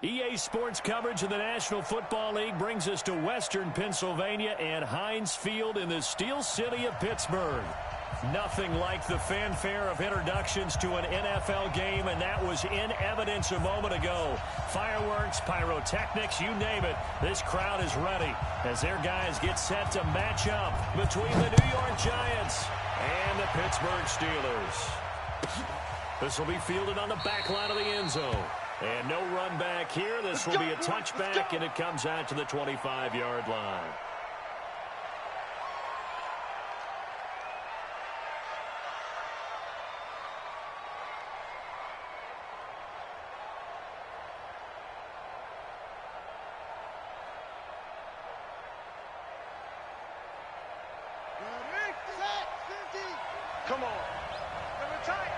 EA Sports coverage of the National Football League brings us to Western Pennsylvania and Heinz Field in the Steel City of Pittsburgh. Nothing like the fanfare of introductions to an NFL game, and that was in evidence a moment ago. Fireworks, pyrotechnics, you name it. This crowd is ready as their guys get set to match up between the New York Giants and the Pittsburgh Steelers. This will be fielded on the back line of the end zone. And no run back here. This will be a touchback, and it comes out to the 25-yard line. Come on. Double tight.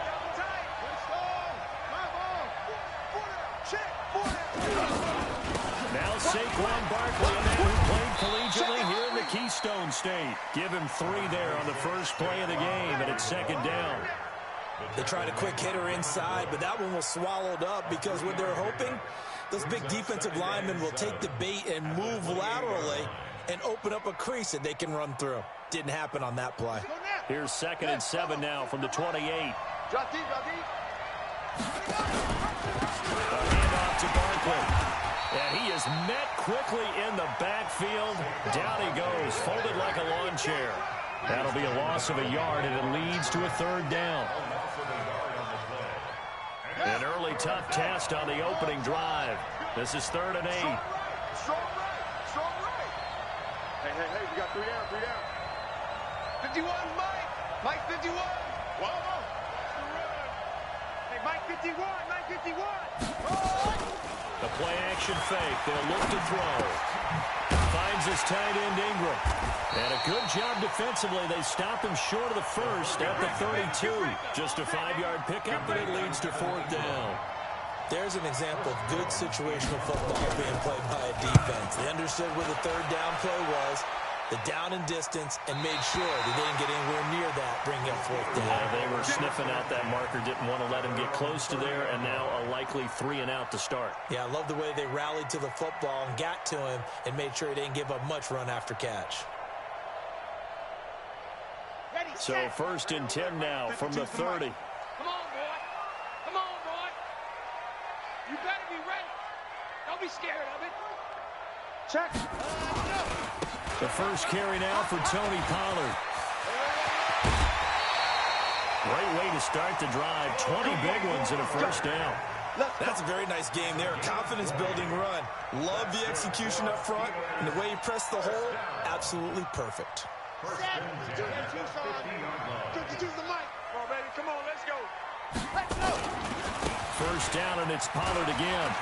Let's go. My ball. Check. Now Saquon Barkley, a man who played collegiately here in the Keystone State. Give him 3 there on the first play of the game, and it's second down. They tried a quick hitter inside, but that one was swallowed up because what they're hoping, those big defensive linemen will take the bait and move laterally and open up a crease that they can run through. Didn't happen on that play. Here's 2nd and 7 now from the 28. Drop deep. A handoff to Barkley. And he is met quickly in the backfield. Down he goes, folded like a lawn chair. That'll be a loss of a yard, and it leads to a 3rd down. An early tough test on the opening drive. This is 3rd and 8. Strong right. Hey, we got 3 down. 51, Mike 51. Whoa. Hey, Mike 51. The play action fake. They'll look to throw. Finds his tight end Ingram. And a good job defensively. They stop him short of the first at the 32. Just a 5-yard pickup, but it leads to 4th down. There's an example of good situational football being played by a defense. They understood where the 3rd down play was, the down and distance, and made sure they didn't get anywhere near that, bringing up 4th down. Yeah, they were sniffing out that marker, didn't want to let him get close to there, and now a likely 3 and out to start. Yeah, I love the way they rallied to the football and got to him and made sure he didn't give up much run after catch. So 1st and 10 now from the 30. Come on, boy. You better be ready. Don't be scared of it. Check. The first carry now for Tony Pollard. Great way to start the drive. 20 big ones in a 1st down. That's a very nice game there. Confidence-building run. Love the execution up front. And the way he pressed the hole, absolutely perfect. 52's the mic. Come on, baby. Come on, let's go. Let's go. 1st down, and it's Pollard again.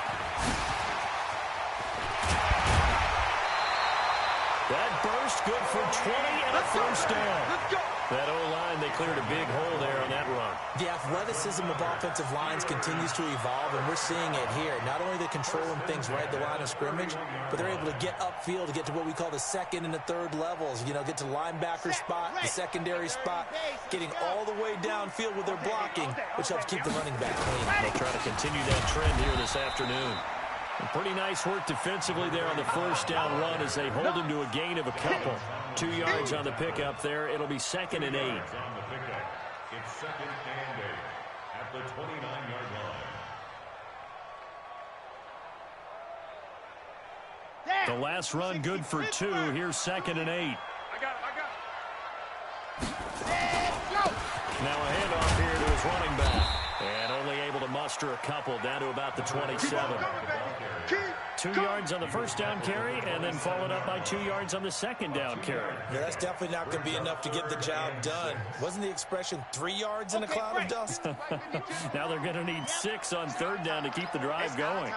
That burst good for 20 and a 1st down. Let's go. That O-line, they cleared a big hole there on that run. The athleticism of offensive lines continues to evolve, and we're seeing it here. Not only are they controlling things right at the line of scrimmage, but they're able to get upfield to get to what we call the 2nd and the 3rd levels. You know, get to the linebacker spot, the secondary spot, getting all the way downfield with their blocking, which helps keep the running back clean. They'll try to continue that trend here this afternoon. And pretty nice work defensively there on the 1st down run as they hold him to a gain of a couple. 2 yards on the pickup there. It'll be 2nd and 8. It's 2nd and 8 at the 29-yard line. The last run good for 2. Here's 2nd and 8. I got it. Now a handoff here to his running back. And only able to muster a couple down to about the 27. 2 yards on the 1st down carry, and then followed up by 2 yards on the 2nd down carry. Yeah, that's definitely not going to be enough to get the job done. Wasn't the expression 3 yards in a cloud of dust? Now they're going to need 6 on 3rd down to keep the drive going.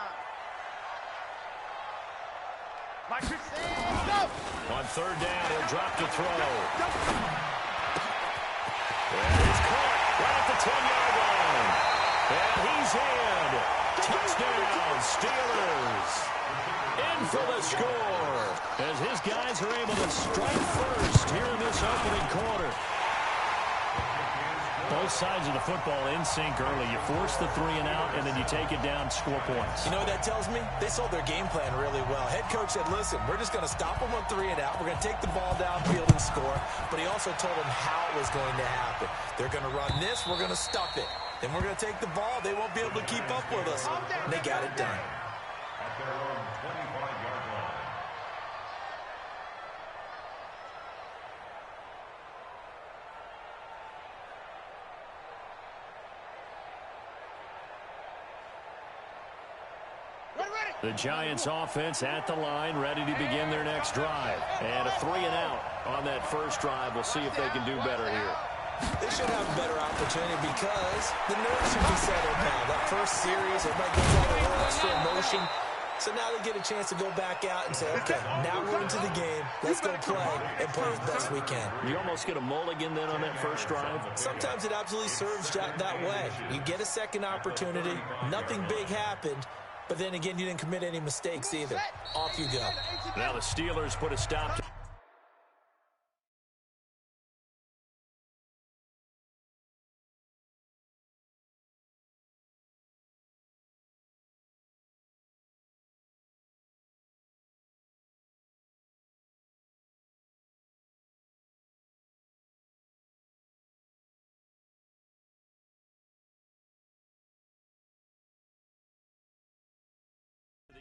On 3rd down, he'll drop to throw. And he's caught right at the 10-yard line. And he's in. Touchdown, Steelers. In for the score as his guys are able to strike first here in this opening quarter. Both sides of the football in sync early. You force the 3 and out, and then you take it down, score points. You know what that tells me? They sold their game plan really well. Head coach said, listen, we're just going to stop them on 3 and out. We're going to take the ball downfield and score. But he also told them how it was going to happen. They're going to run this. We're going to stuff it. Then we're going to take the ball. They won't be able to keep up with us. And they got it done. At their own 25-yard line. The Giants offense at the line, ready to begin their next drive. And a 3 and out on that first drive. We'll see if they can do better here. They should have a better opportunity because the nerves should be settled now. That first series, everybody goes out a little extra emotion. So now they get a chance to go back out and say, okay, now we're into the game. Let's go play and play as best we can. You almost get a mulligan then on that first drive? Sometimes it absolutely serves that way. You get a second opportunity. Nothing big happened. But then again, you didn't commit any mistakes either. Off you go. Now the Steelers put a stop to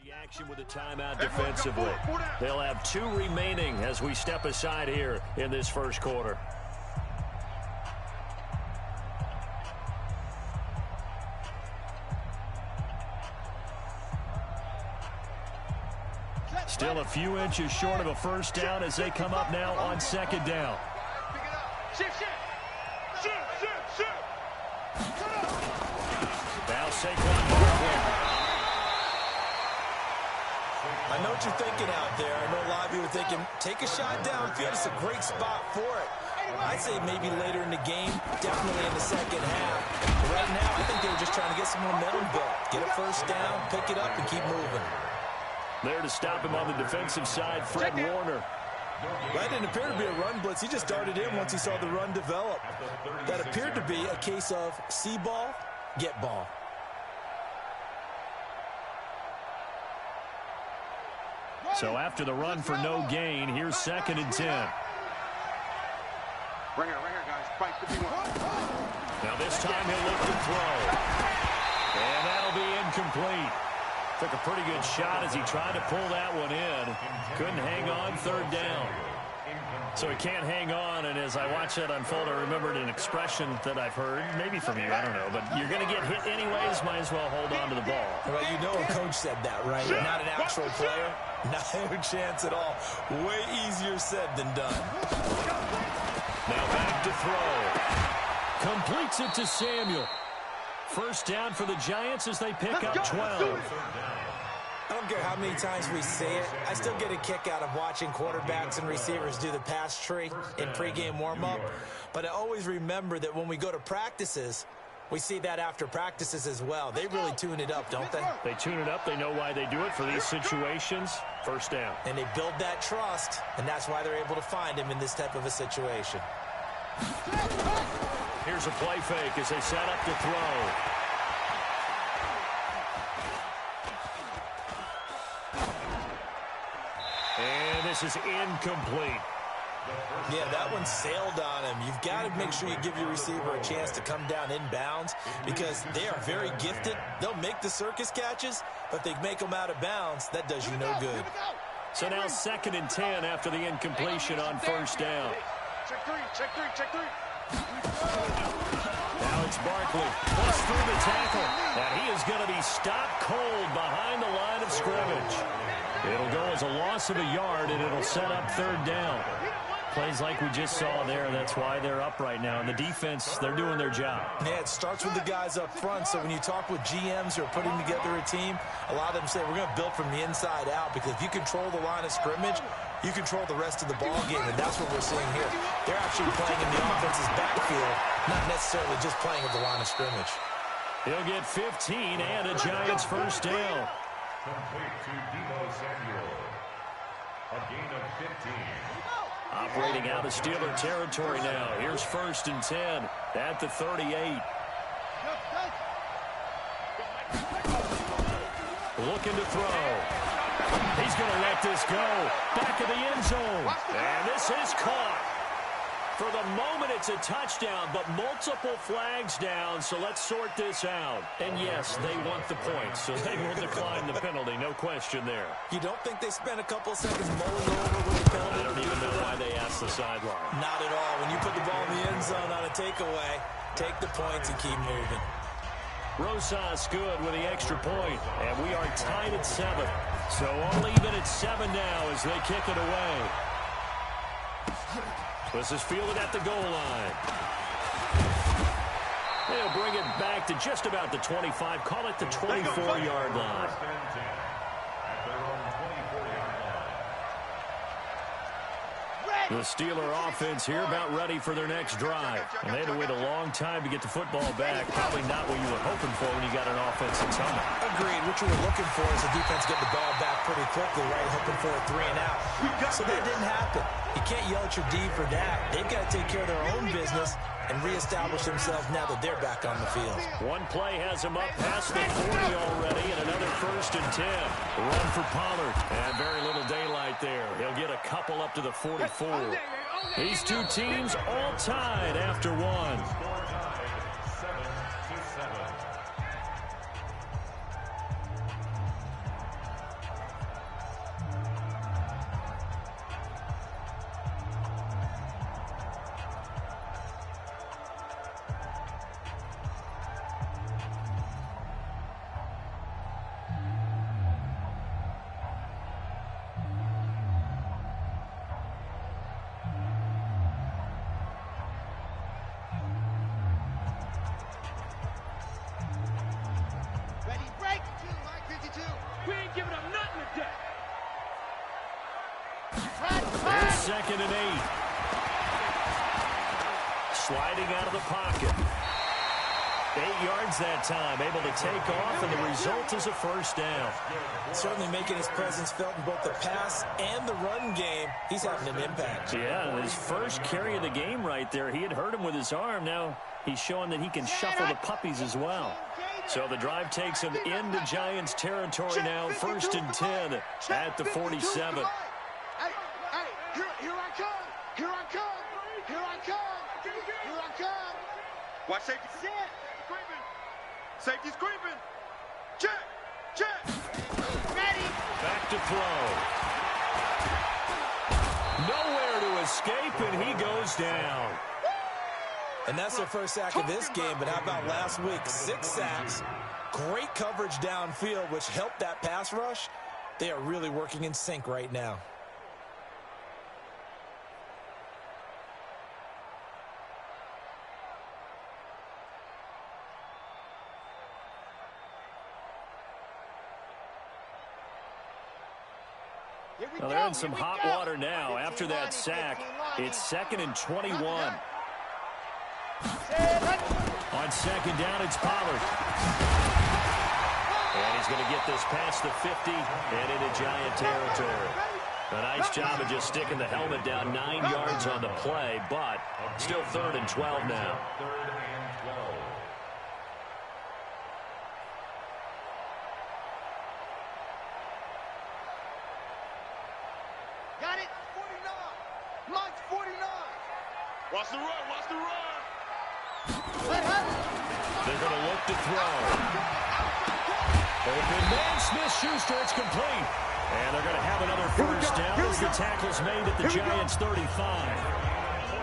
the action with a timeout defensively. They'll have 2 remaining as we step aside here in this first quarter. Still a few inches short of a first down as they come up now on second down. Now Saquon Barkley. I know what you're thinking out there. I know a lot of you are thinking, take a shot downfield. It's a great spot for it. I'd say maybe later in the game, definitely in the second half. But right now, I think they were just trying to get some momentum built. Get a first down, pick it up, and keep moving. There to stop him on the defensive side, Fred Warner. That didn't appear to be a run blitz. He just darted in once he saw the run develop. That appeared to be a case of see ball, get ball. So after the run for no gain, here's 2nd and 10. Right here, guys. Fight 51. Now this time he'll look to throw. And that'll be incomplete. Took a pretty good shot as he tried to pull that one in. Couldn't hang on, 3rd down. So he can't hang on, and as I watch that unfold, I remembered an expression that I've heard, maybe from you, I don't know, but you're going to get hit anyways, might as well hold on to the ball. Well, you know a coach said that, right? Not an actual player. Not a chance at all. Way easier said than done. Now back to throw. Completes it to Samuel. First down for the Giants as they pick up 12. I don't care how many times we see it. I still get a kick out of watching quarterbacks and receivers do the pass tree in pregame warm-up. But I always remember that when we go to practices, we see that after practices as well. They really tune it up, don't they? They tune it up. They know why they do it for these situations. First down. And they build that trust, and that's why they're able to find him in this type of a situation. Here's a play fake as they set up to throw. And this is incomplete. Yeah, that one sailed on him. You've got to make sure you give your receiver a chance to come down inbounds because they are very gifted. They'll make the circus catches, but if they make them out of bounds, that does you no good. So now 2nd and 10 after the incompletion on first down. Check three. Now it's Barkley. Plus through the tackle. And he is going to be stopped cold behind the line of scrimmage. It'll go as a loss of a yard, and it'll set up 3rd down. Plays like we just saw there. That's why they're up right now. And the defense, they're doing their job. Yeah, it starts with the guys up front. So when you talk with GMs who are putting together a team, a lot of them say, we're going to build from the inside out because if you control the line of scrimmage, you control the rest of the ball game, and that's what we're seeing here. They're actually playing in the offense's backfield, not necessarily just playing at the line of scrimmage. He'll get 15 and a Giants first down. Complete to Deebo Samuel. A gain of 15. Operating out of Steeler territory now. Here's 1st and 10 at the 38. Looking to throw. He's going to let this go. Back of the end zone. And this is caught. For the moment, it's a touchdown, but multiple flags down, so let's sort this out. And yes, they want the points, so they will decline the penalty, no question there. You don't think they spent a couple of seconds mulling over with the penalty? I don't even know why they asked the sideline. Not at all. When you put the ball in the end zone on a takeaway, take the points and keep moving. Rosas good with the extra point, and we are tied at 7. So all even at 7 now as they kick it away. This is fielded at the goal line. They'll bring it back to just about the 25. Call it the 24-yard line. The Steeler offense here about ready for their next drive. And they had to wait a long time to get the football back. Probably not what you were hoping for when you got an offensive tunnel. Agreed. What you were looking for is the defense getting the ball back pretty quickly, right? Hoping for a 3 and out. So that didn't happen. You can't yell at your D for that. They've got to take care of their own business and reestablish themselves now that they're back on the field. One play has them up past the 40 already, and another 1st and 10. Run for Pollard, and very little daylight there. He'll get a couple up to the 44. These two teams all tied after one. Here's 2nd and 8. Sliding out of the pocket. 8 yards that time, able to take off, and the result is a 1st down. Certainly making his presence felt in both the pass and the run game. He's having an impact. Yeah, his first carry of the game right there. He had hurt him with his arm. Now he's showing that he can shuffle the puppies as well. So the drive takes him into Giants territory now. 1st and 10 at the 47. Here I come! Here I come! Here I come! Here I come! Watch safety. Creeping. Safety's creeping. Check! Check! Ready! Back to throw. Nowhere to escape, and he goes down. And that's their first sack of this game, but how about last week? 6 sacks. Great coverage downfield, which helped that pass rush. They are really working in sync right now. Well, they're in some hot water now. After that sack, it's 2nd and 21. On 2nd down, it's Pollard. And he's going to get this past the 50 and into Giant territory. A nice job of just sticking the helmet down 9 yards on the play, but still 3rd and 12 now. 3rd and 12. Got it! 49! Mike's 49! Watch the run! Watch the run! They're going to look to throw. Open man, Smith-Schuster, it's complete. And they're going to have another 1st down as the tackle's made at the Giants' 35.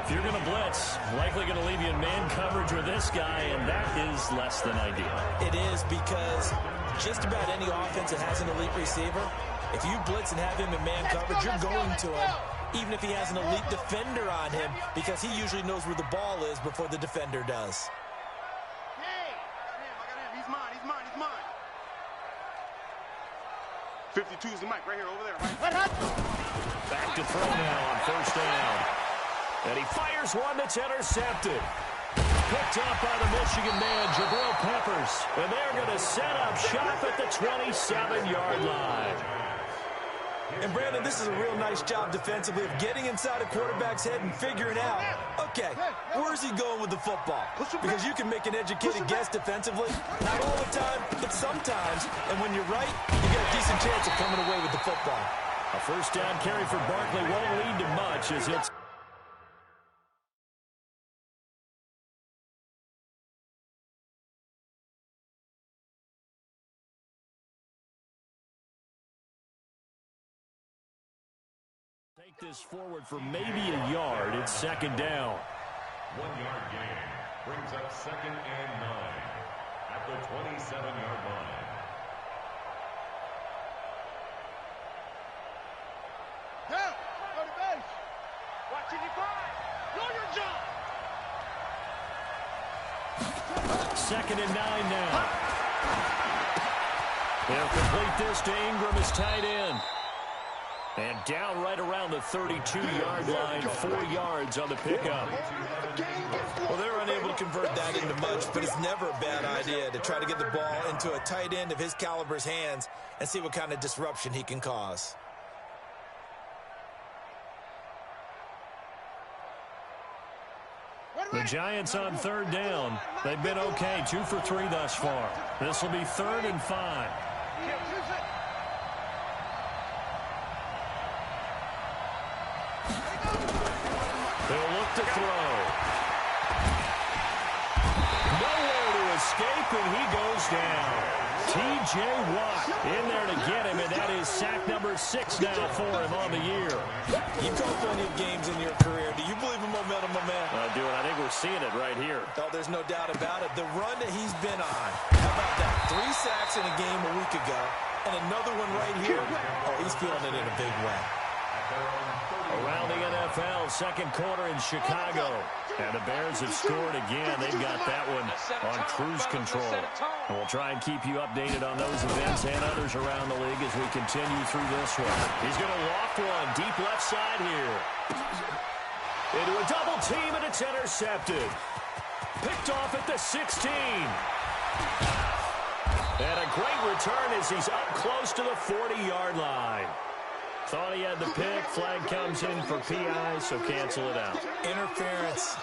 If you're going to blitz, likely going to leave you in man coverage with this guy, and that is less than ideal. It is, because just about any offense that has an elite receiver, if you blitz and have him in man coverage, you're going to him, even if he has an elite defender on him, because he usually knows where the ball is before the defender does. Hey! I got him. He's mine. He's mine. He's mine. 52 is the mic right here, over there. Right? Back to throw now on 1st down. And he fires one that's intercepted. Picked up by the Michigan man, Jabril Peppers. And they're going to set up shop at the 27-yard line. And, Brandon, this is a real nice job defensively of getting inside a quarterback's head and figuring out, okay, where's he going with the football? Because you can make an educated guess defensively. Not all the time, but sometimes. And when you're right, you get a decent chance of coming away with the football. A first down carry for Barkley won't lead to much as it's take this forward for maybe a yard. It's second down. 1 yard gain brings up 2nd and 9 at the 27-yard line. Down. Go to base. Watching your five. Know your job. 2nd and 9 now. They'll complete this to Ingram as tight end. And down right around the 32-yard line, 4 yards on the pickup. Well, they're unable to convert that into much, but it's never a bad idea to try to get the ball into a tight end of his caliber's hands and see what kind of disruption he can cause. The Giants on 3rd down. They've been okay, 2 for 3 thus far. This will be 3rd and 5. They'll look to throw. Nowhere to escape, and he goes down. T.J. Watt in there to get him, and that is sack number 6 now for him on the year. You've called plenty of games in your career. Do you believe in momentum, my man? I do, and I think we're seeing it right here. Oh, there's no doubt about it. The run that he's been on. How about that? 3 sacks in a game a week ago, and another one right here. Oh, he's feeling it in a big way. Around the NFL, second quarter in Chicago. And the Bears have scored again. They've got that one on cruise control. And we'll try and keep you updated on those events and others around the league as we continue through this one. He's going to loft one deep left side here. Into a double team, and it's intercepted. Picked off at the 16. And a great return as he's up close to the 40-yard line. Thought he had the pick. Flag comes in for PI, so cancel it out. Interference.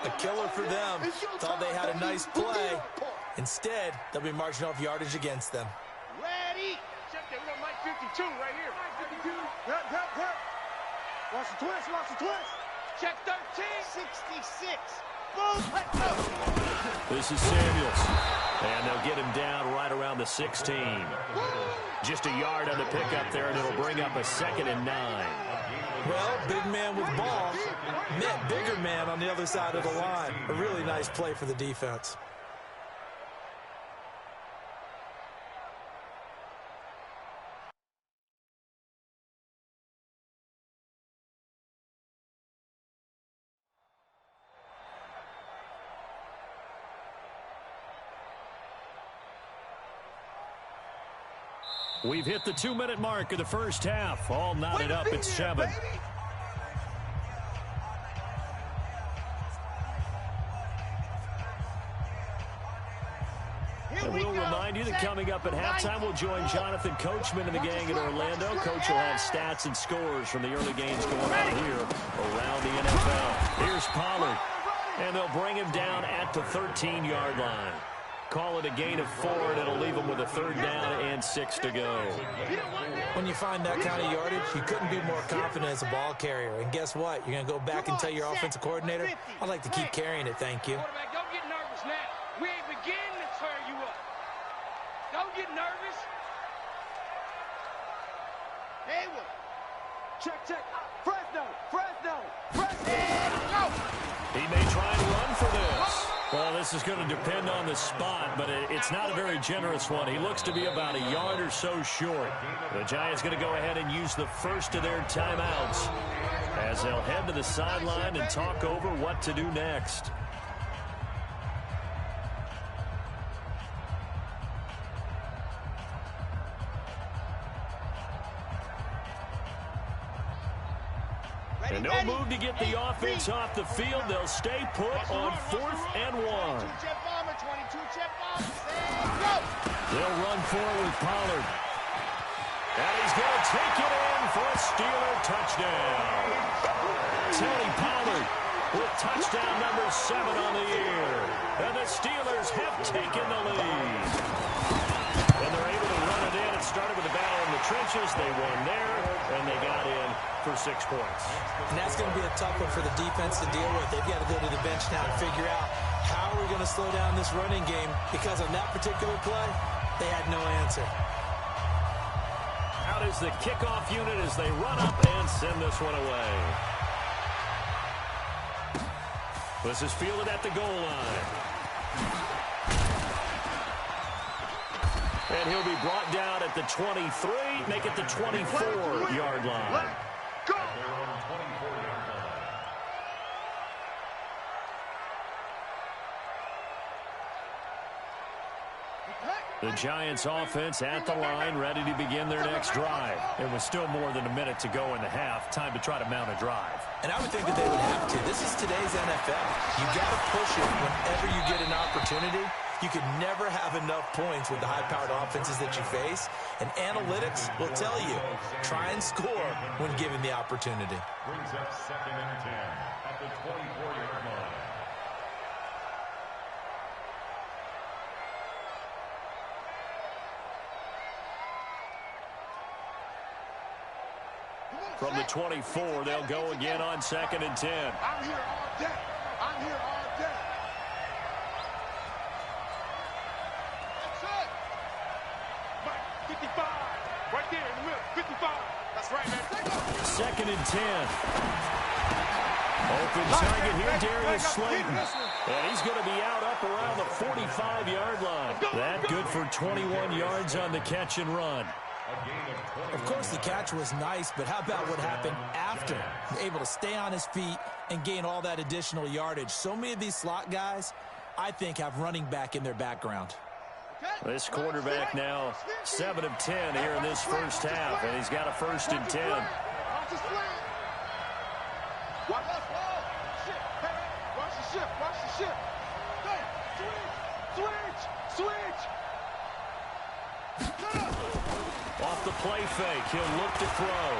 A killer for them. Thought they had a nice play. Instead, they'll be marching off yardage against them. Ready. Check that. We got Mike 52 right here. Mike 52. Help. Watch the twist. Check 13. 66. Boom. Let's go. This is Samuels. And they'll get him down right around the 16. Just a yard on the pickup there, and it'll bring up a 2nd and 9. Well, big man with ball met bigger man on the other side of the line. A really nice play for the defense. We've hit the 2-minute mark of the first half. All knotted up at 7. And we'll remind you that coming up at halftime, we'll join Jonathan Coachman and the gang in Orlando. Coach will have stats and scores from the early games going on here around the NFL. Here's Pollard, and they'll bring him down at the 13-yard line. Call it a gain of 4, and it'll leave them with a 3rd down and 6 to go. When you find that kind of yardage, you couldn't be more confident as a ball carrier. And guess what? You're going to go back and tell your offensive coordinator, I'd like to keep carrying it, thank you. Quarterback, don't get nervous now. We ain't beginning to tear you up. Don't get nervous. Haywood. Check. Fresno. Go. He may try and run for this. Well, this is going to depend on the spot, but it's not a very generous one. He looks to be about a yard or so short. The Giants going to go ahead and use the first of their timeouts as they'll head to the sideline and talk over what to do next. And no move to get the offense off the field. They'll stay put on 4th and 1. They'll They'll run forward with Pollard. And he's going to take it in for a Steeler touchdown. Tony Pollard with touchdown number 7 on the year. And the Steelers have taken the lead. And they're able to run it in. It started with a battle in the trenches. They won there, and they got in for 6 points. And that's going to be a tough one for the defense to deal with. They've got to go to the bench now and figure out how are we going to slow down this running game, because on that particular play, they had no answer. Out is the kickoff unit as they run up and send this one away. This is fielded at the goal line. And he'll be brought down at the 23, make it the 24-yard line. Go! The Giants offense at the line, ready to begin their next drive. It was still more than a minute to go in the half. Time to try to mount a drive. And I would think that they would have to. This is today's NFL. You got to push it whenever you get an opportunity. You can never have enough points with the high-powered offenses that you face. And analytics will tell you, try and score when given the opportunity. Brings up 2nd and 10 at the 24-yard line. From the 24, they'll go again on 2nd and 10. I'm here all day. I'm here all day. That's it. Mike, 55. Right there in the middle. 55. That's right, man. 2nd and 10. Open target here, Darius Slayton. And he's going to be out up around the 45-yard line. That good for 21 yards on the catch and run. Of course, the catch was nice, but how about what happened after? Able to stay on his feet and gain all that additional yardage. So many of these slot guys, I think, have running back in their background. This quarterback now 7 of 10 here in this first half, and he's got a 1st and 10. Watch the shift. Watch the shift. Switch. Off the play fake, he'll look to throw.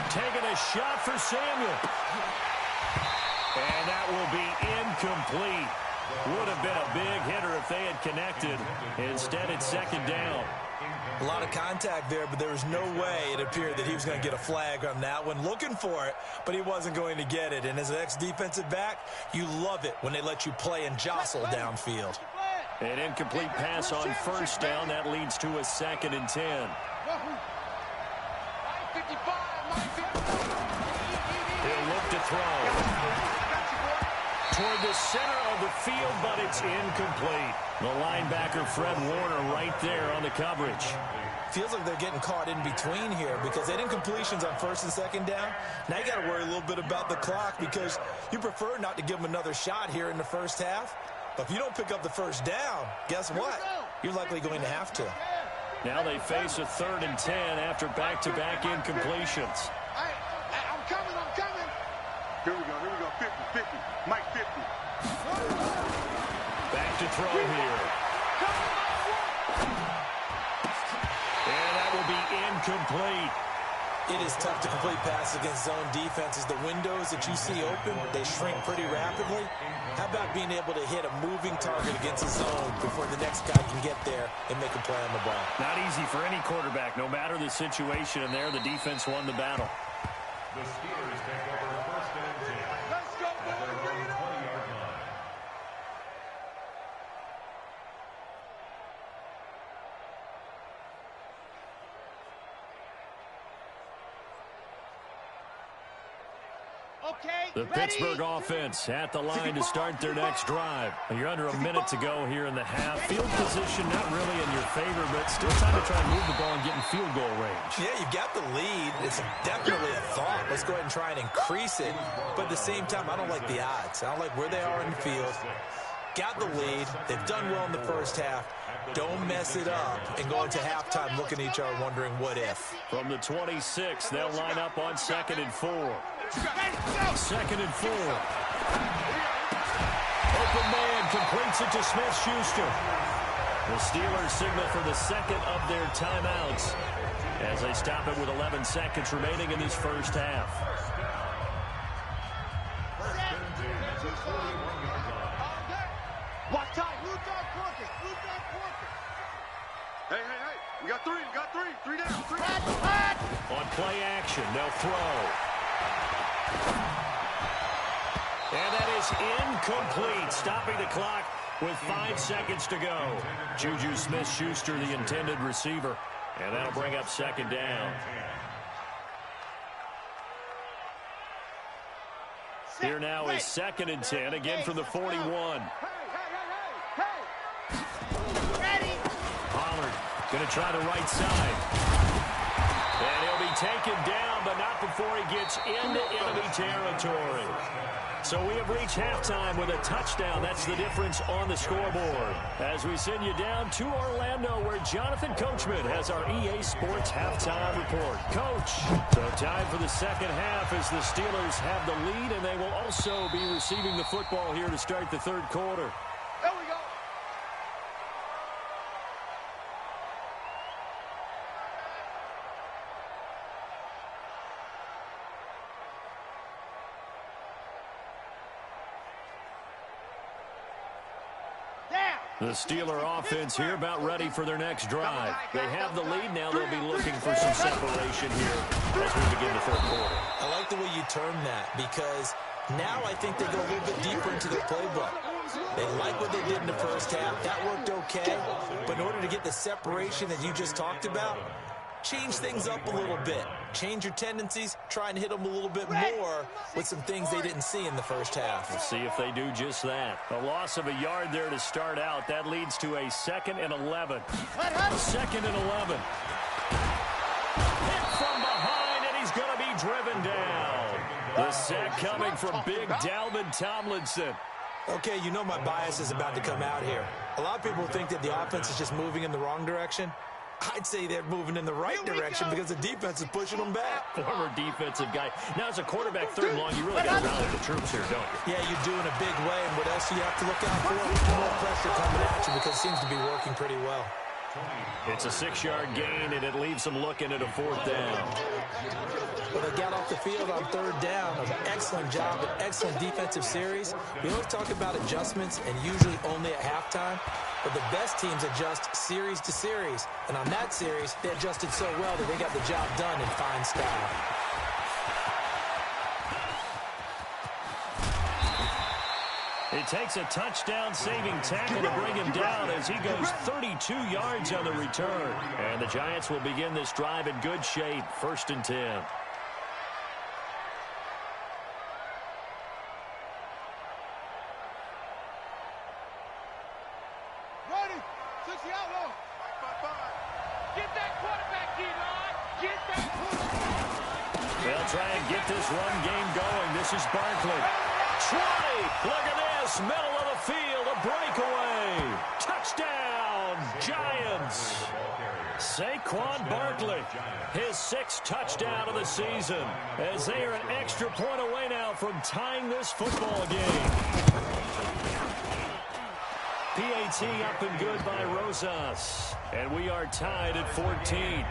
Taking a shot for Samuel. And that will be incomplete. Would have been a big hitter if they had connected. Instead, it's 2nd down. A lot of contact there, but there was no way it appeared that he was going to get a flag on that one. Looking for it, but he wasn't going to get it. And as an ex-defensive back, you love it when they let you play and jostle downfield. An incomplete pass on 1st down. That leads to a 2nd and 10. He'll look to throw. Toward the center of the field, but it's incomplete. The linebacker, Fred Warner, right there on the coverage. Feels like they're getting caught in between here because they did incompletions on 1st and 2nd down. Now you got to worry a little bit about the clock because you prefer not to give them another shot here in the first half. But if you don't pick up the 1st down, guess what? You're likely going to have to. Now they face a 3rd and 10 after back-to-back incompletions. I'm coming. Here we go. 50. Mike 50. Back to throw here. And that will be incomplete. It is tough to complete passes against zone defenses. The windows that you see open, they shrink pretty rapidly. How about being able to hit a moving target against a zone before the next guy can get there and make a play on the ball? Not easy for any quarterback, no matter the situation. And there, the defense won the battle. The Steelers take over 1st and 10. Let's go, At their own 20-yard line. The Pittsburgh offense at the line to start their next drive. You're under a minute to go here in the half. Field position not really in your favor, but still time to try and move the ball and get in field goal range. Yeah, you've got the lead. It's definitely a thought. Let's go ahead and try and increase it. But at the same time, I don't like the odds. I don't like where they are in the field. Got the lead. They've done well in the first half. Don't mess it up and go into halftime looking at each other wondering what if. From the 26, they'll line up on 2nd and 4. 2nd and 4. Open man completes it to Smith-Schuster. The Steelers signal for the 2nd of their timeouts. as they stop it with 11 seconds remaining in this first half. Watch time. Hey. We got three. Three down. On play action, they'll throw. And that is incomplete, stopping the clock with 5 seconds to go. Juju Smith-Schuster, the intended receiver. And that'll bring up second down. Here now is 2nd and 10, again from the 41. Pollard going to try the right side. And he'll be taken down, but not before he gets into enemy territory. So we have reached halftime with a touchdown. That's the difference on the scoreboard. As we send you down to Orlando, where Jonathan Coachman has our EA Sports halftime report. Coach, so time for the second half as the Steelers have the lead, and they will also be receiving the football here to start the third quarter. There we go. The Steeler offense here about ready for their next drive. They have the lead now. They'll be looking for some separation here as we begin the third quarter. I like the way you term that, because now I think they go a little bit deeper into their playbook. They like what they did in the first half. That worked okay. But in order to get the separation that you just talked about, change things up a little bit. Change your tendencies. Try and hit them a little bit more with some things they didn't see in the first half. We'll see if they do just that. A loss of a yard there to start out. That leads to a 2nd and 11. 2nd and 11. Hit from behind, and he's going to be driven down. The sack coming from big Dalvin Tomlinson. Okay, you know my bias is about to come out here. A lot of people think that the offense is just moving in the wrong direction. I'd say they're moving in the right direction because the defense is pushing them back. Former defensive guy. Now, as a quarterback, 3rd and long, you really got to rally the troops here, don't you? Yeah, you do in a big way. And what else do you have to look out for? More pressure coming at you because it seems to be working pretty well. It's a 6-yard gain, and it leaves them looking at a 4th down. Well, they got off the field on 3rd down. An excellent job, an excellent defensive series. We always talk about adjustments, and usually only at halftime. But the best teams adjust series to series. And on that series, they adjusted so well that they got the job done in fine style. It takes a touchdown-saving tackle to bring him down as he goes 32 yards on the return. And the Giants will begin this drive in good shape, 1st and 10. They'll try and get this run game going. This is Barkley. 20. Look at this. Middle of the field. A breakaway. Touchdown, Giants. Saquon Barkley, his 6th touchdown of the season, as they are an extra point away now from tying this football game. PAT up and good by Rosas. And we are tied at 14.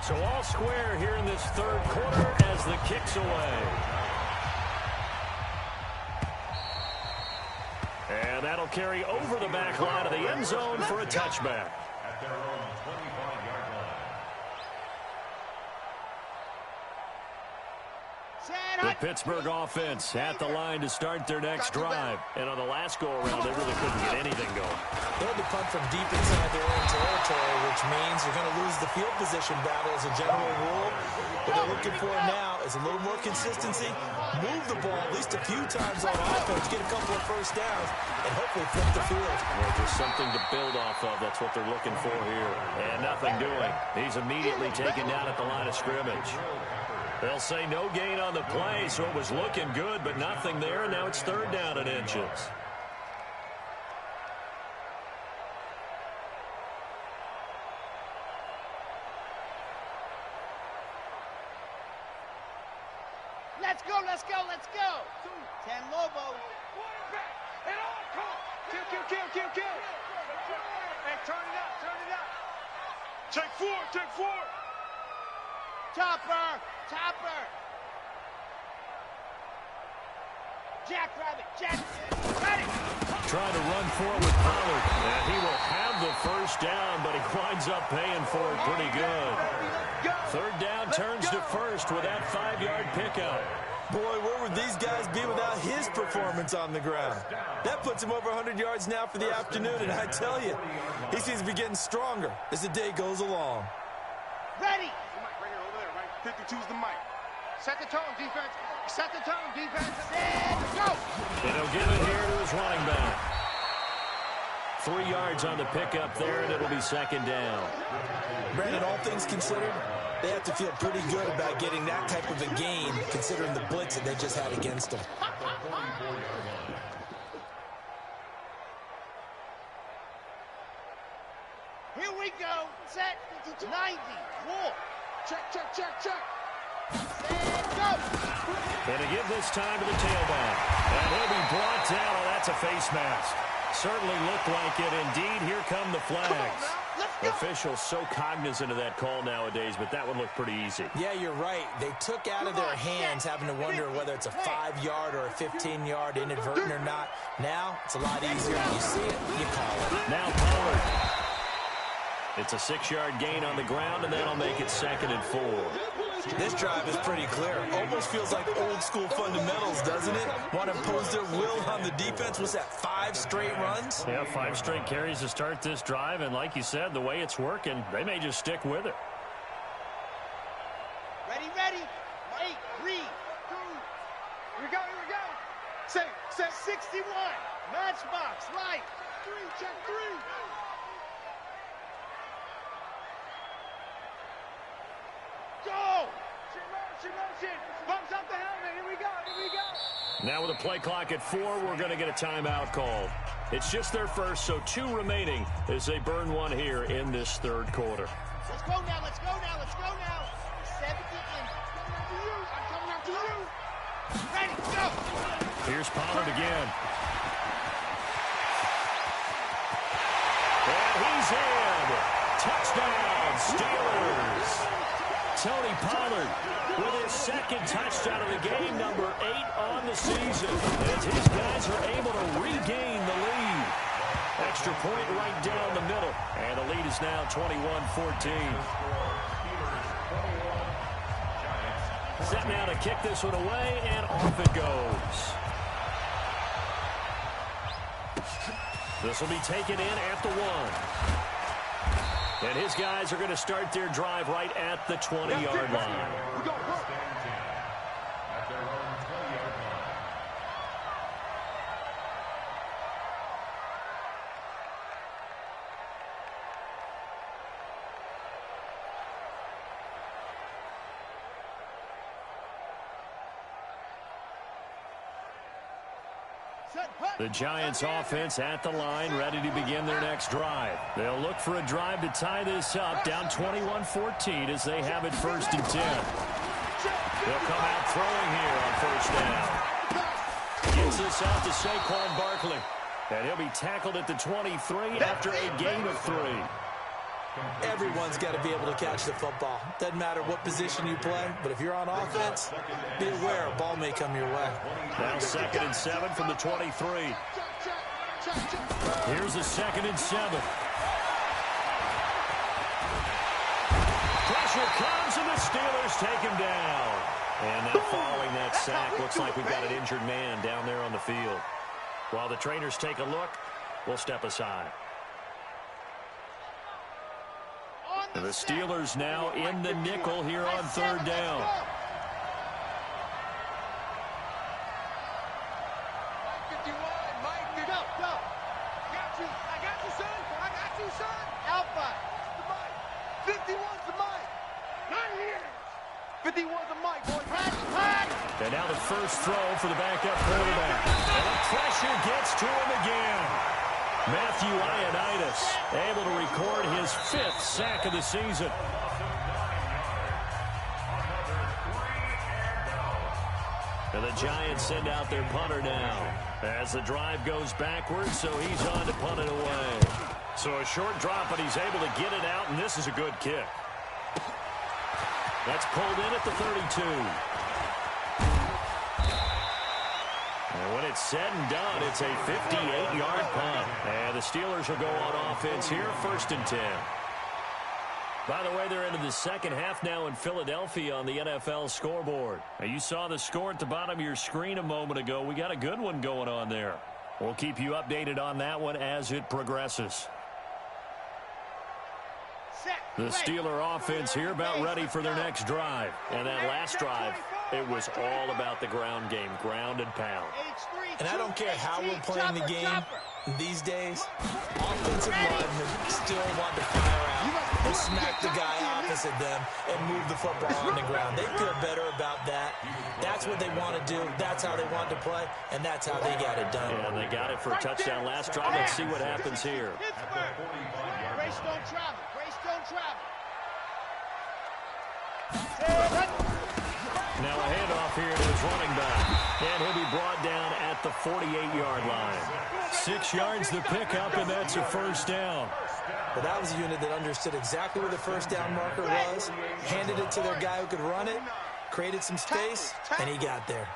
So all square here in this third quarter as the kick's away. And that'll carry over the back line of the end zone for a touchback. At their own 25-yard line. The Pittsburgh offense at the line to start their next drive. And on the last go-around, they really couldn't get anything going. They had to punt from deep inside their own territory, which means you're going to lose the field position battle as a general rule. What they're looking for now is a little more consistency, move the ball at least a few times on offense, get a couple of first downs, and hopefully flip the field. Well, there's something to build off of. That's what they're looking for here. And nothing doing. He's immediately taken down at the line of scrimmage. They'll say no gain on the play, so it was looking good, but nothing there, and now it's 3rd down and inches. Let's go, let's go, let's go. 10 Lobos. Quarterback. And all call. Kill. Hey, turn it up, turn it up. Check four, check four. Topper, topper. Jackrabbit, jack. Ready. Trying to run forward with Pollard. And he will have the first down, but he winds up paying for it pretty good. Third down turns to first with that 5-yard pickup. Boy, where would these guys be without his performance on the ground? That puts him over 100 yards now for the afternoon, and I tell you, he seems to be getting stronger as the day goes along. Ready. Right here, over there, right? 52's the mic. Set the tone, defense. Set the tone, defense. Set, go. And he'll give it here to his running back. 3 yards on the pickup there, and it'll be second down. Brandon, all things considered, they have to feel pretty good about getting that type of a gain, considering the blitz that they just had against them. Here we go. Set. 90. War. Check, check, check, check. Set, go. And to give this time to the tailback. And he'll be brought down. Oh, that's a face mask. Certainly looked like it. Indeed, here come the flags. Officials so cognizant of that call nowadays, but that would look pretty easy. Yeah, you're right. They took out of their hands having to wonder whether it's a 5-yard or a 15-yard inadvertent or not. Now, it's a lot easier. You see it, you call it. Now Pollard. It's a 6-yard gain on the ground, and that'll make it 2nd and 4. This drive is pretty clear. Almost feels like old-school fundamentals, doesn't it? Want to impose their will on the defense. What's that, 5 straight runs? Yeah, 5 straight carries to start this drive, and like you said, the way it's working, they may just stick with it. Ready, ready. 8, 3, 2. Here we go, here we go. Say 61. Matchbox, right. 3, check 3. Go! Motion. Bumps up the helmet. Here we go. Now with a play clock at 4, we're going to get a timeout called. It's just their first, so 2 remaining as they burn one here in this third quarter. Let's go now. 70 in. I'm coming after you. Ready, go! Here's Pollard again. And he's in. Touchdown, Steelers. Tony Pollard with his 2nd touchdown of the game, number 8 on the season, as his guys are able to regain the lead. Extra point right down the middle, and the lead is now 21-14. Set now to kick this one away, and off it goes. This will be taken in at the 1. And his guys are going to start their drive right at the 20-yard line. The Giants offense at the line, ready to begin their next drive. They'll look for a drive to tie this up, down 21-14 as they have it 1st and 10. They'll come out throwing here on 1st down. Gets this out to Saquon Barkley. And he'll be tackled at the 23 after a gain of 3. Everyone's got to be able to catch the football. Doesn't matter what position you play, but if you're on offense, be aware a ball may come your way. Now 2nd and 7 from the 23. Here's a 2nd and 7. Pressure comes, and the Steelers take him down. And now following that sack, looks like we've got an injured man down there on the field. While the trainers take a look, we'll step aside. And the Steelers now in the nickel here on 3rd down. Alpha. 51's the mic. Not here. 51's the mic, boy. And now the first throw for the backup quarterback. And the pressure gets to him again. Matthew Ioannidis able to record his 5th sack of the season. And the Giants send out their punter now as the drive goes backwards, so he's on to punt it away. So a short drop, but he's able to get it out, and this is a good kick. That's pulled in at the 32. And when it's said and done, it's a 58-yard punt. And the Steelers will go on offense here, 1st and 10. By the way, they're into the second half now in Philadelphia on the NFL scoreboard. Now, you saw the score at the bottom of your screen a moment ago. We got a good one going on there. We'll keep you updated on that one as it progresses. The Steeler offense here about ready for their next drive. And that last drive, it was all about the ground game, ground and pound. And I don't care how we're playing the game these days, offensive linemen still want to fire out and smack the guy opposite them and move the football on the ground. They feel better about that. That's what they want to do. That's how they want to play, and that's how they got it done. Yeah, they got it for a touchdown last drive. Let's see what happens here. Grace don't travel. Grace don't travel. Now a handoff here to his running back. And he'll be brought down at the 48-yard line. 6 yards the pickup, and that's a first down. Well, that was a unit that understood exactly where the first down marker was, handed it to their guy who could run it, created some space, and he got there.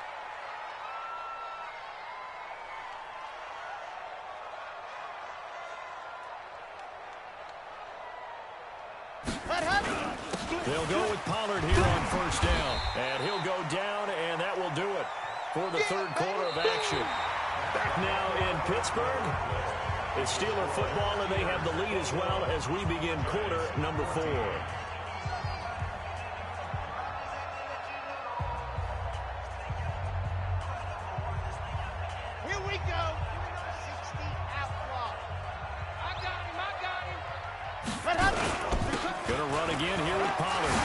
They'll go with Pollard here on first down. And he'll go down, and that will do it for the third quarter of action. Back now in Pittsburgh. It's Steeler football, and they have the lead as well as we begin quarter number 4. Here we go. 60 out block. I got him. Gonna run again here with Pollard.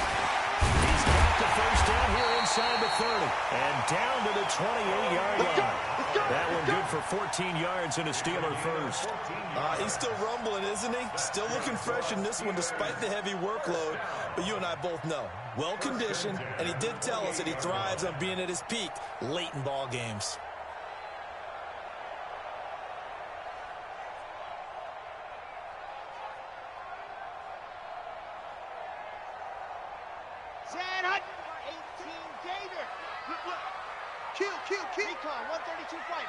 He's got the first down here inside the 30. And down to the 28-yard line. That one good for 14 yards and a Steeler first. He's still rumbling, isn't he? Still looking fresh in this one despite the heavy workload. But you and I both know, well-conditioned, and he did tell us that he thrives on being at his peak late in ball games. Recon, 132 fight.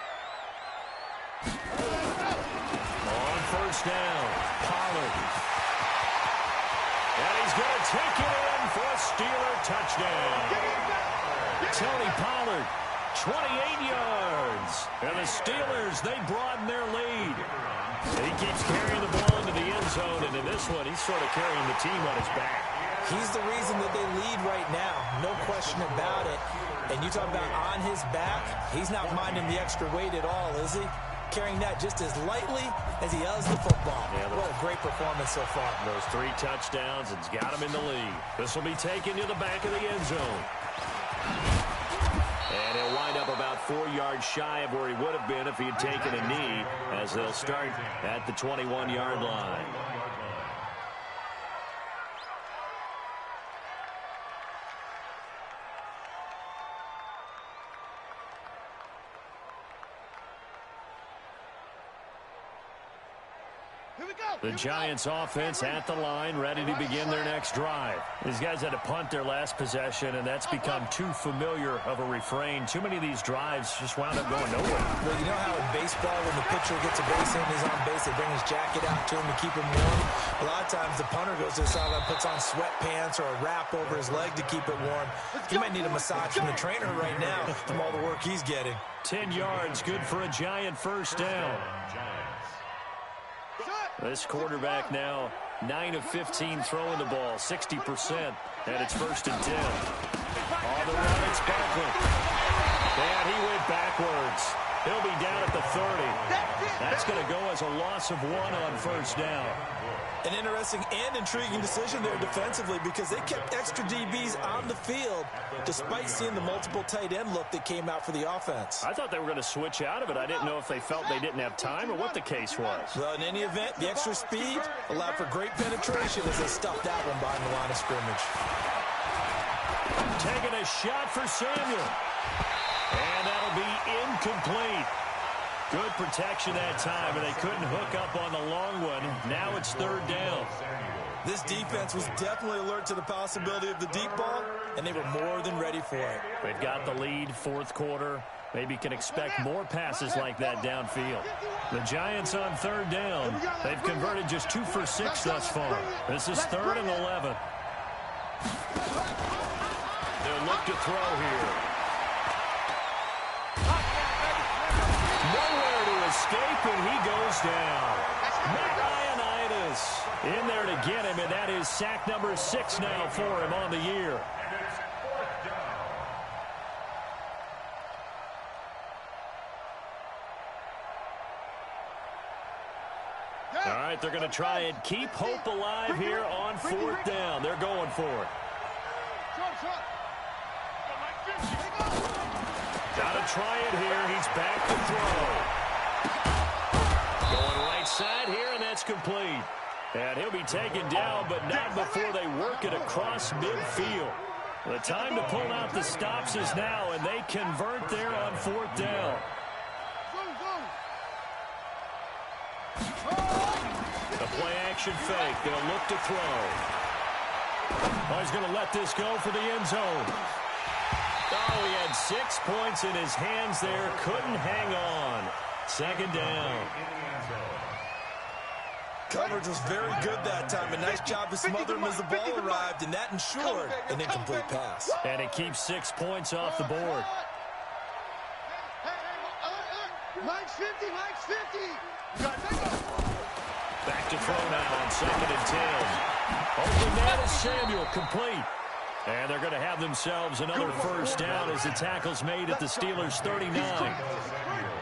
On first down, Pollard. And he's going to take it in for a Steeler touchdown. Tony Pollard, 28 yards. And the Steelers, they broaden their lead. He keeps carrying the ball into the end zone, and in this one, he's sort of carrying the team on his back. He's the reason that they lead right now, no question about it. And you talk about on his back, he's not minding the extra weight at all, is he? Carrying that just as lightly as he does the football. Yeah, what a great performance so far. Those 3 touchdowns, it's got him in the lead. This will be taken to the back of the end zone. And he'll wind up about 4 yards shy of where he would have been if he had taken a knee, as they'll start at the 21-yard line. The Giants offense at the line, ready to begin their next drive. These guys had to punt their last possession, and that's become too familiar of a refrain. Too many of these drives just wound up going nowhere. Well, you know how in baseball, when the pitcher gets a base hit and he's on base, they bring his jacket out to him to keep him warm. A lot of times the punter goes to the sideline, puts on sweatpants or a wrap over his leg to keep it warm. He might need a massage from the trainer right now from all the work he's getting. 10 yards, good for a Giant first down. This quarterback now 9 of 15 throwing the ball, 60%, and it's 1st and 10. On the run, it's Barkley. And he went backwards. He'll be down at the 30. That's going to go as a loss of 1 on first down. An interesting and intriguing decision there defensively because they kept extra DBs on the field despite seeing the multiple tight end look that came out for the offense. I thought they were going to switch out of it. I didn't know if they felt they didn't have time or what the case was. Well, in any event, the extra speed allowed for great penetration as they stuffed that one behind the line of scrimmage. Taking a shot for Samuel. And that'll be incomplete. Good protection that time, and they couldn't hook up on the long one. Now it's third down. This defense was definitely alert to the possibility of the deep ball, and they were more than ready for it. They've got the lead, fourth quarter. Maybe can expect more passes like that downfield. The Giants on third down. They've converted just 2 for 6 thus far. This is 3rd and 11. They'll look to throw here. Nowhere to escape, and he goes down. Ioannidis in there to get him, and that is sack number 6 now for him on the year. All right, they're going to try and keep hope alive here on 4th down. They're going for it. Got to try it here. He's back to throw. Going right side here, and that's complete. And he'll be taken down, but not before they work it across midfield. The time to pull out the stops is now, and they convert there on 4th down. The play-action fake. They'll look to throw. Oh, he's going to let this go for the end zone. Oh, he had 6 points in his hands there. Couldn't hang on. 2nd down. Coverage was very good that time. A nice job to smother him as the ball arrived, and that ensured an incomplete pass. And it keeps 6 points off the board. Mike's 50, Mike's 50. Back to throw now on 2nd and 10. Open man is Samuel, complete. And they're going to have themselves another first down as the tackle's made at the Steelers' 39.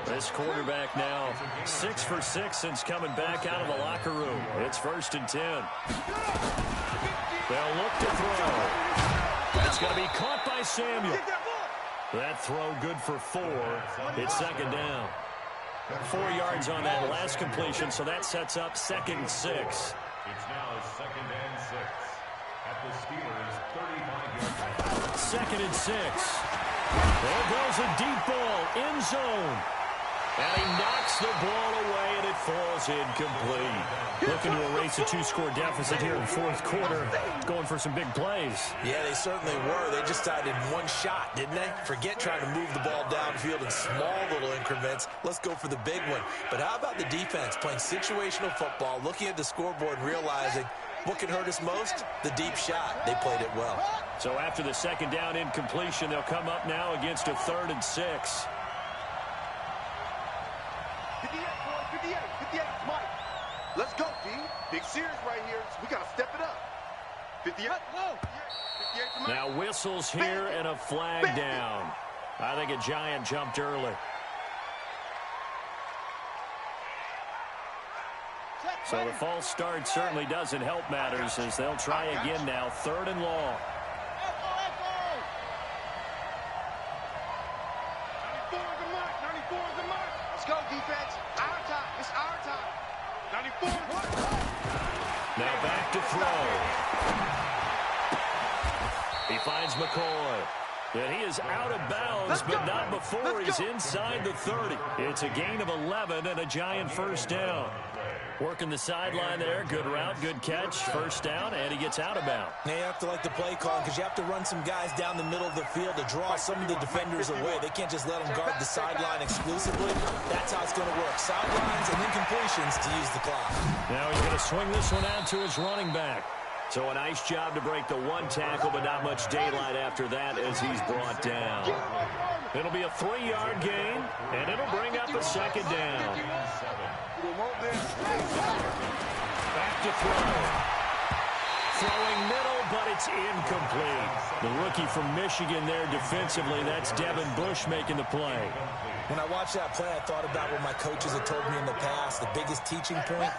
This quarterback now 6 for 6 since coming back out of the locker room. It's 1st and 10. They'll look to throw. That's going to be caught by Samuel. That throw good for 4. It's 2nd down. 4 yards on that last completion, so that sets up 2nd and 6. It's now 2nd and 6 at the Steelers' 35-yard line. 2nd and 6. There goes a deep ball, end zone. And he knocks the ball away, and it falls incomplete. Looking to erase a 2-score deficit here in the 4th quarter. Going for some big plays. Yeah, they certainly were. They just decided one shot, didn't they? Forget trying to move the ball downfield in small little increments. Let's go for the big one. But how about the defense playing situational football, looking at the scoreboard and realizing what can hurt us most? The deep shot. They played it well. So after the 2nd down incompletion, they'll come up now against a 3rd and 6. 58, Mike. Let's go, D. Big series right here. We got to step it up. 58. Now whistles here and a flag down. I think a Giant jumped early. So the false start certainly doesn't help matters as they'll try again now. 3rd and long. 94 is the mark. 94 is the mark. Let's go, defense. Our time. It's our time. 94. Now back to throw. He finds McCoy. And he is out of bounds, but not before he's inside the 30. It's a gain of 11 and a Giant first down. Working the sideline there. Good route, good catch. First down, and he gets out of bounds. Now you have to like the play call because you have to run some guys down the middle of the field to draw some of the defenders away. They can't just let them guard the sideline exclusively. That's how it's going to work. Sidelines and incompletions to use the clock. Now he's going to swing this one out to his running back. So a nice job to break the 1 tackle, but not much daylight after that as he's brought down. It'll be a 3-yard gain, and it'll bring up a 2nd down. Back to throw. Throwing middle, but it's incomplete. The rookie from Michigan there defensively. That's Devin Bush making the play. When I watched that play, I thought about what my coaches had told me in the past. The biggest teaching point,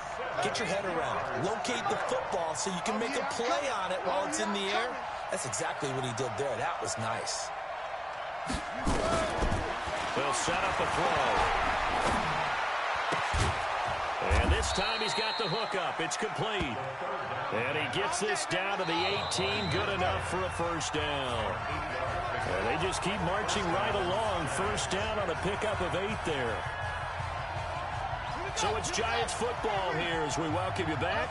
get your head around. Locate the football so you can make a play on it while it's in the air. That's exactly what he did there. That was nice. They'll set up a throw. And this time he's got the hook up. It's complete. And he gets this down to the 18. Good enough for a first down. And they just keep marching right along. First down on a pickup of 8 there. So it's Giants football here as we welcome you back.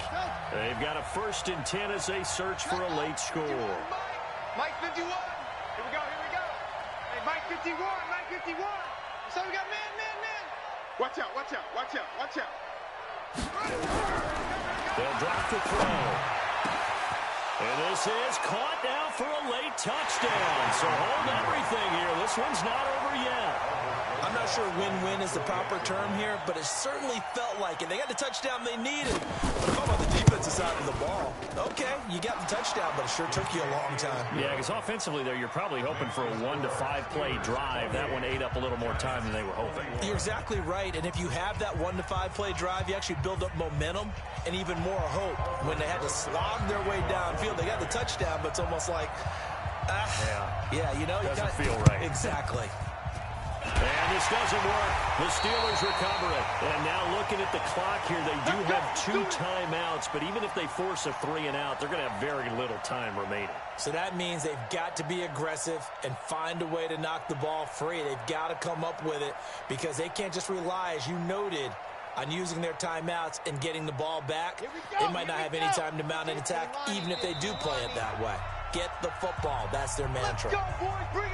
They've got a 1st and 10 as they search for a late score. Mike 51. Here we go. Hey, Mike 51. Mike 51. So we got man. Watch out. They'll drop the throw. And this is caught now for a late touchdown. So hold everything here. This one's not over yet. I'm not sure win-win is the proper term here, but it certainly felt like it. They got the touchdown they needed. But if I'm on the defensive side of the ball, okay, you got the touchdown, but it sure took you a long time. Yeah, because offensively there, you're probably hoping for a 1 to 5 play drive. That one ate up a little more time than they were hoping. You're exactly right, and if you have that 1 to 5 play drive, you actually build up momentum and even more hope. When they had to slog their way downfield, they got the touchdown, but it's almost like, yeah, you know, doesn't feel right. Exactly. And this doesn't work. The Steelers recover it. And now looking at the clock here, they do have 2 timeouts, but even if they force a 3 and out, they're going to have very little time remaining. So that means they've got to be aggressive and find a way to knock the ball free. They've got to come up with it because they can't just rely, as you noted, on using their timeouts and getting the ball back. They might not have any time to mount an attack, even if they do play it that way. Get the football. That's their mantra.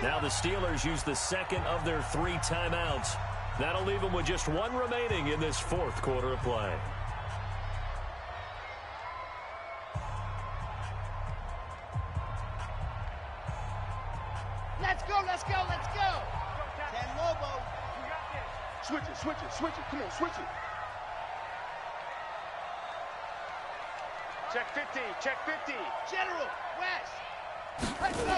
Now the Steelers use the 2nd of their 3 timeouts. That'll leave them with just 1 remaining in this 4th quarter of play. Let's go. Ten Lobo. Switch it. Come on, switch it. Check 50. General, West. Let's go.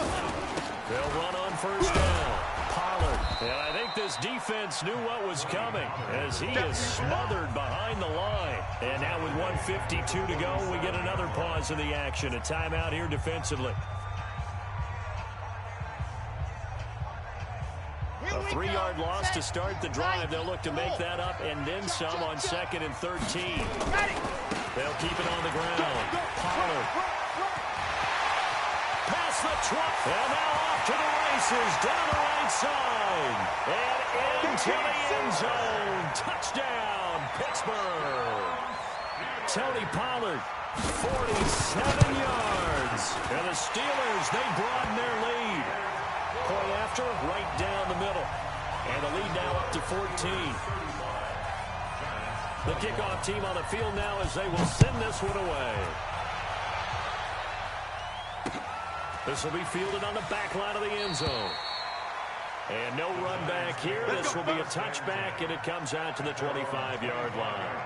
They'll run on 1st down. Pollard. And I think this defense knew what was coming as he is smothered behind the line. And now with 1:52 to go, we get another pause in the action. A timeout here defensively. A 3-yard loss to start the drive. They'll look to make that up and then some on 2nd and 13. They'll keep it on the ground. Pollard. Past the 20. And now off to the races. Down the right side. And into the end zone. Touchdown, Pittsburgh. Tony Pollard, 47 yards. And the Steelers, they broaden their lead. Point after, right down the middle. And the lead now up to 14. The kickoff team on the field now as they will send this one away. This will be fielded on the back line of the end zone. And no run back here. This will be a touchback, and it comes out to the 25-yard line.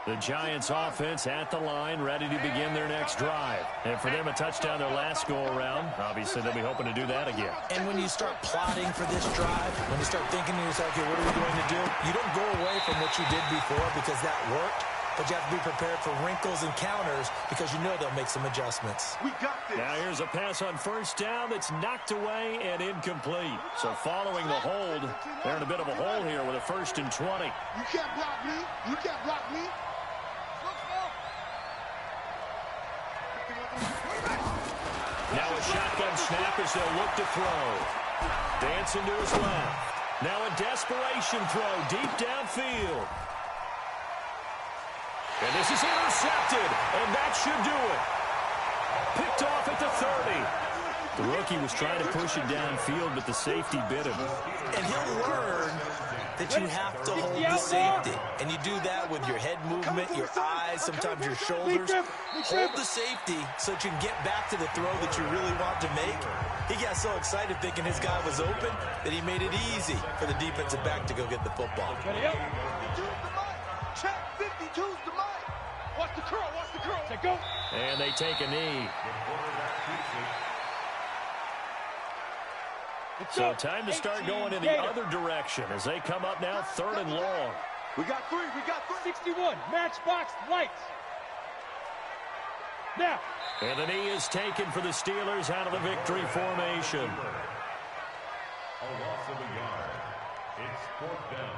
The Giants offense at the line, ready to begin their next drive. And for them, a touchdown their last go-around. Obviously, they'll be hoping to do that again. And when you start plotting for this drive, when you start thinking to yourself, okay, what are we going to do? You don't go away from what you did before because that worked, but you have to be prepared for wrinkles and counters because you know they'll make some adjustments. We got this. Now here's a pass on 1st down that's knocked away and incomplete. So following the hold, they're in a bit of a hole here with a 1st and 20. You can't block me. Now a shotgun snap as they'll look to throw. Dancing to his left. Now a desperation throw deep downfield. And this is intercepted, and that should do it. Picked off at the 30. The rookie was trying to push it downfield, but the safety bit him. And he'll learn that you have to hold the safety. And you do that with your head movement, your eyes, sometimes your shoulders. Hold the safety so that you can get back to the throw that you really want to make. He got so excited thinking his guy was open that he made it easy for the defensive back to go get the football. Check 52's the mic. Watch the curl. Say go. And they take a knee. So time to start going in the other direction as they come up now 3rd and long. We got three. 61, matchbox lights. Now. And the knee is taken for the Steelers out of the victory formation. A loss of a yard. It's 4th down.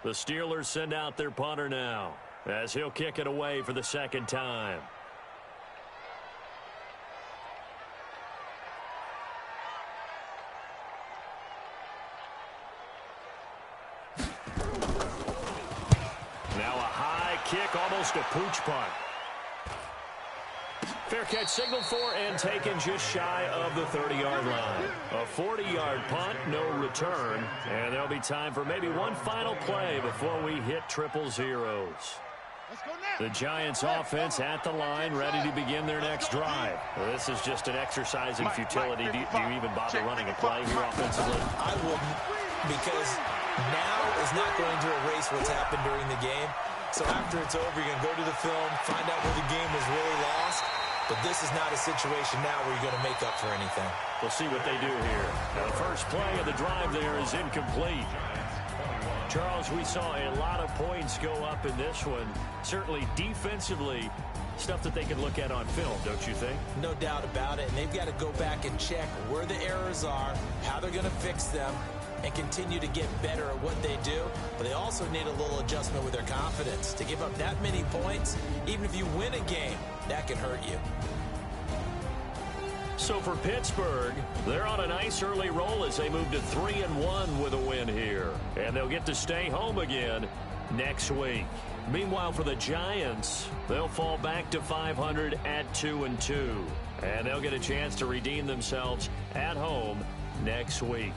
The Steelers send out their punter now as he'll kick it away for the second time. Now a high kick, almost a pooch punt. Fair catch signaled for and taken just shy of the 30-yard line. A 40-yard punt, no return, and there'll be time for maybe one final play before we hit triple zeros. The Giants offense at the line, ready to begin their next drive. This is just an exercise in futility. Do you even bother running a play here offensively? I wouldn't, because now is not going to erase what's happened during the game. So after it's over, you're going to go to the film, find out where the game was really lost. But this is not a situation now where you're going to make up for anything. We'll see what they do here. Now, the first play of the drive there is incomplete. Charles, we saw a lot of points go up in this one. Certainly defensively, stuff that they can look at on film, don't you think? No doubt about it. And they've got to go back and check where the errors are, how they're going to fix them, and continue to get better at what they do. But they also need a little adjustment with their confidence. To give up that many points, even if you win a game, that can hurt you. So for Pittsburgh, they're on a nice early roll as they move to 3-1 with a win here. And they'll get to stay home again next week. Meanwhile, for the Giants, they'll fall back to 500 at 2-2. And they'll get a chance to redeem themselves at home next week.